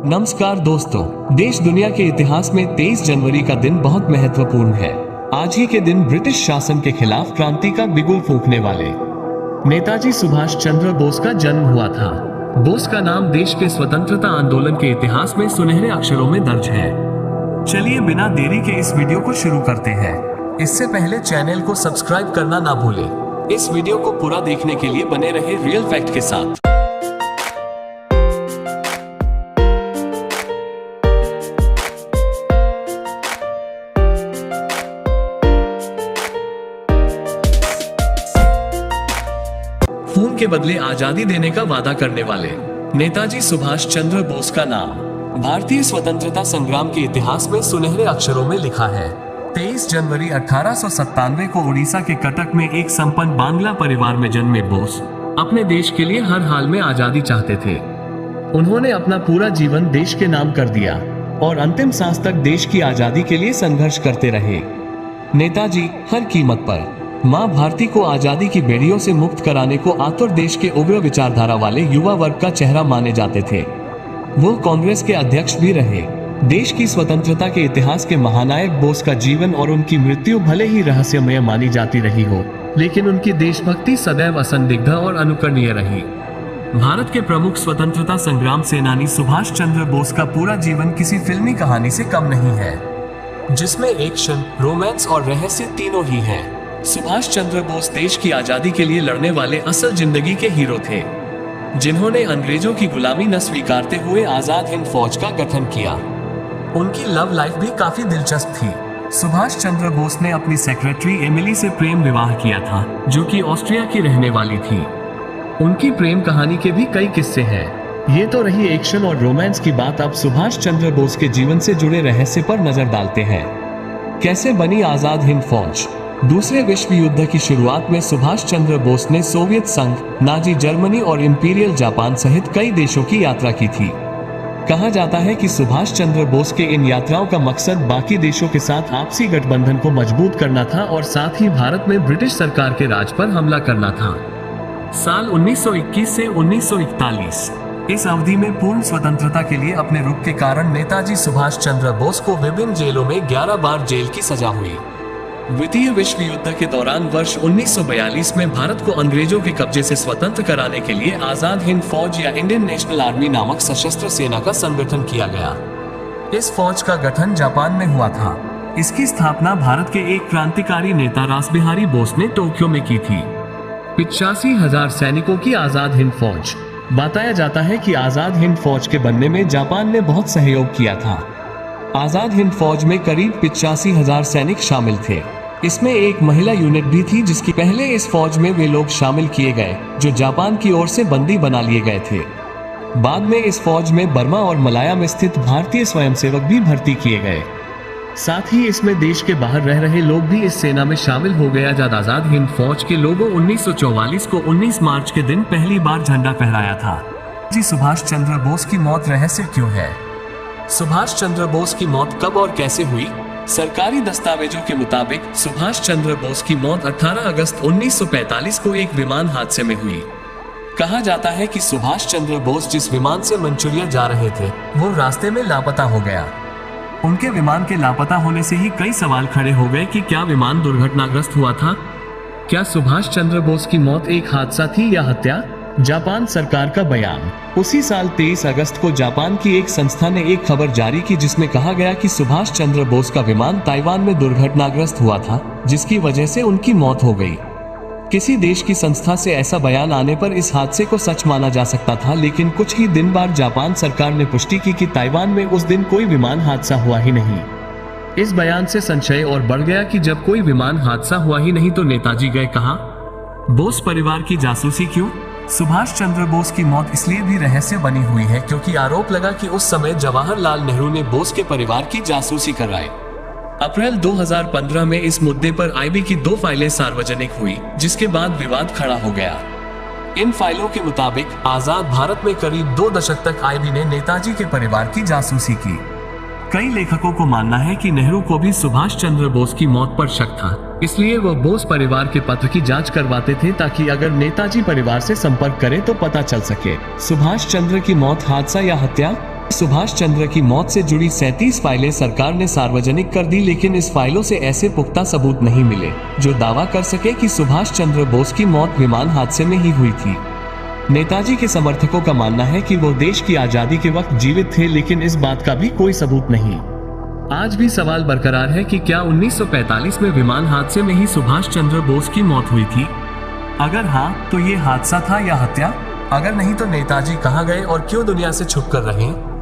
नमस्कार दोस्तों, देश दुनिया के इतिहास में 23 जनवरी का दिन बहुत महत्वपूर्ण है। आज ही के दिन ब्रिटिश शासन के खिलाफ क्रांति का बिगुल फूंकने वाले नेताजी सुभाष चंद्र बोस का जन्म हुआ था। बोस का नाम देश के स्वतंत्रता आंदोलन के इतिहास में सुनहरे अक्षरों में दर्ज है। चलिए बिना देरी के इस वीडियो को शुरू करते हैं। इससे पहले चैनल को सब्सक्राइब करना ना भूलें। इस वीडियो को पूरा देखने के लिए बने रहे रियल फैक्ट के साथ। खून के बदले आजादी देने का वादा करने वाले नेताजी सुभाष चंद्र बोस का नाम भारतीय स्वतंत्रता संग्राम के इतिहास में सुनहरे अक्षरों में लिखा है। 23 जनवरी 1897 को उड़ीसा के कटक में एक संपन्न बांग्ला परिवार में जन्मे बोस अपने देश के लिए हर हाल में आजादी चाहते थे। उन्होंने अपना पूरा जीवन देश के नाम कर दिया और अंतिम सांस तक देश की आजादी के लिए संघर्ष करते रहे। नेताजी हर कीमत पर मां भारती को आजादी की बेड़ियों से मुक्त कराने को आतुर देश के उग्र विचारधारा वाले युवा वर्ग का चेहरा माने जाते थे। वो कांग्रेस के अध्यक्ष भी रहे। देश की स्वतंत्रता के इतिहास के महानायक बोस का जीवन और उनकी मृत्यु भले ही रहस्यमय मानी जाती रही हो, लेकिन उनकी देशभक्ति सदैव असंदिग्ध और अनुकरणीय रही। भारत के प्रमुख स्वतंत्रता संग्राम सेनानी सुभाष चंद्र बोस का पूरा जीवन किसी फिल्मी कहानी से कम नहीं है, जिसमें एक्शन, रोमांस और रहस्य तीनों ही हैं। सुभाष चंद्र बोस देश की आजादी के लिए लड़ने वाले असल जिंदगी के हीरो थे, जिन्होंने अंग्रेजों की गुलामी न स्वीकारते हुए आजाद हिंद फौज का गठन किया। उनकी लव लाइफ भी काफी दिलचस्प थी। सुभाष चंद्र बोस ने अपनी सेक्रेटरी एमिली से प्रेम विवाह किया था, जो कि ऑस्ट्रिया की रहने वाली थी। उनकी प्रेम कहानी के भी कई किस्से हैं। ये तो रही एक्शन और रोमांस की बात। अब सुभाष चंद्र बोस के जीवन से जुड़े रहस्य पर नजर डालते हैं। कैसे बनी आजाद हिंद फौज? दूसरे विश्व युद्ध की शुरुआत में सुभाष चंद्र बोस ने सोवियत संघ, नाजी जर्मनी और इंपीरियल जापान सहित कई देशों की यात्रा की थी। कहा जाता है कि सुभाष चंद्र बोस के इन यात्राओं का मकसद बाकी देशों के साथ आपसी गठबंधन को मजबूत करना था और साथ ही भारत में ब्रिटिश सरकार के राज पर हमला करना था। साल 1921 से 1941 इस अवधि में पूर्ण स्वतंत्रता के लिए अपने रुख के कारण नेताजी सुभाष चंद्र बोस को विभिन्न जेलों में 11 बार जेल की सजा हुई। द्वितीय विश्व युद्ध के दौरान वर्ष 1942 में भारत को अंग्रेजों के कब्जे से स्वतंत्र कराने के लिए आजाद हिंद फौज या इंडियन नेशनल आर्मी नामक सशस्त्र सेना का संगठन किया गया। इस फौज का गठन जापान में हुआ था। इसकी स्थापना भारत के एक क्रांतिकारी नेता रासबिहारी बोस ने टोक्यो में की थी। 85,000 सैनिकों की आजाद हिंद फौज। बताया जाता है कि आजाद हिंद फौज के बनने में जापान ने बहुत सहयोग किया था। आजाद हिंद फौज में करीब 85,000 सैनिक शामिल थे। इसमें एक महिला यूनिट भी थी, जिसकी पहले इस फौज में वे लोग शामिल किए गए जो जापान की ओर से बंदी बना लिए गए थे। बाद में इस फौज में बर्मा और मलाया में स्थित भारतीय स्वयंसेवक भी भर्ती किए गए। साथ ही इसमें देश के बाहर रह रहे लोग भी इस सेना में शामिल हो गया। जब आजाद हिंद फौज के लोगों 1944 को 19 मार्च के दिन पहली बार झंडा फहराया था। जी सुभाष चंद्र बोस की मौत रहस्य क्यों है? सुभाष चंद्र बोस की मौत कब और कैसे हुई? सरकारी दस्तावेजों के मुताबिक सुभाष चंद्र बोस की मौत 18 अगस्त 1945 को एक विमान हादसे में हुई। कहा जाता है कि सुभाष चंद्र बोस जिस विमान से मंचूरिया जा रहे थे, वो रास्ते में लापता हो गया। उनके विमान के लापता होने से ही कई सवाल खड़े हो गए कि क्या विमान दुर्घटनाग्रस्त हुआ था? क्या सुभाष चंद्र बोस की मौत एक हादसा थी या हत्या? जापान सरकार का बयान। उसी साल 23 अगस्त को जापान की एक संस्था ने एक खबर जारी की, जिसमें कहा गया कि सुभाष चंद्र बोस का विमान ताइवान में दुर्घटनाग्रस्त हुआ था, जिसकी वजह से उनकी मौत हो गई। किसी देश की संस्था से ऐसा बयान आने पर इस हादसे को सच माना जा सकता था, लेकिन कुछ ही दिन बाद जापान सरकार ने पुष्टि की कि ताइवान में उस दिन कोई विमान हादसा हुआ ही नहीं। इस बयान से संशय और बढ़ गया कि जब कोई विमान हादसा हुआ ही नहीं तो नेताजी गए कहां? बोस परिवार की जासूसी क्यों? सुभाष चंद्र बोस की मौत इसलिए भी रहस्य बनी हुई है क्योंकि आरोप लगा कि उस समय जवाहरलाल नेहरू ने बोस के परिवार की जासूसी कराई। अप्रैल 2015 में इस मुद्दे पर आईबी की 2 फाइलें सार्वजनिक हुई, जिसके बाद विवाद खड़ा हो गया। इन फाइलों के मुताबिक आजाद भारत में करीब 2 दशक तक आईबी ने नेताजी के परिवार की जासूसी की। कई लेखकों को मानना है कि नेहरू को भी सुभाष चंद्र बोस की मौत पर शक था, इसलिए वह बोस परिवार के पत्र की जांच करवाते थे ताकि अगर नेताजी परिवार से संपर्क करे तो पता चल सके। सुभाष चंद्र की मौत हादसा या हत्या? सुभाष चंद्र की मौत से जुड़ी 37 फाइलें सरकार ने सार्वजनिक कर दी, लेकिन इस फाइलों से ऐसे पुख्ता सबूत नहीं मिले जो दावा कर सके कि सुभाष चंद्र बोस की मौत विमान हादसे में ही हुई थी। नेताजी के समर्थकों का मानना है कि वो देश की आजादी के वक्त जीवित थे, लेकिन इस बात का भी कोई सबूत नहीं। आज भी सवाल बरकरार है कि क्या 1945 में विमान हादसे में ही सुभाष चंद्र बोस की मौत हुई थी? अगर हाँ, तो ये हादसा था या हत्या? अगर नहीं, तो नेताजी कहाँ गए और क्यों दुनिया से छुप कर रहे?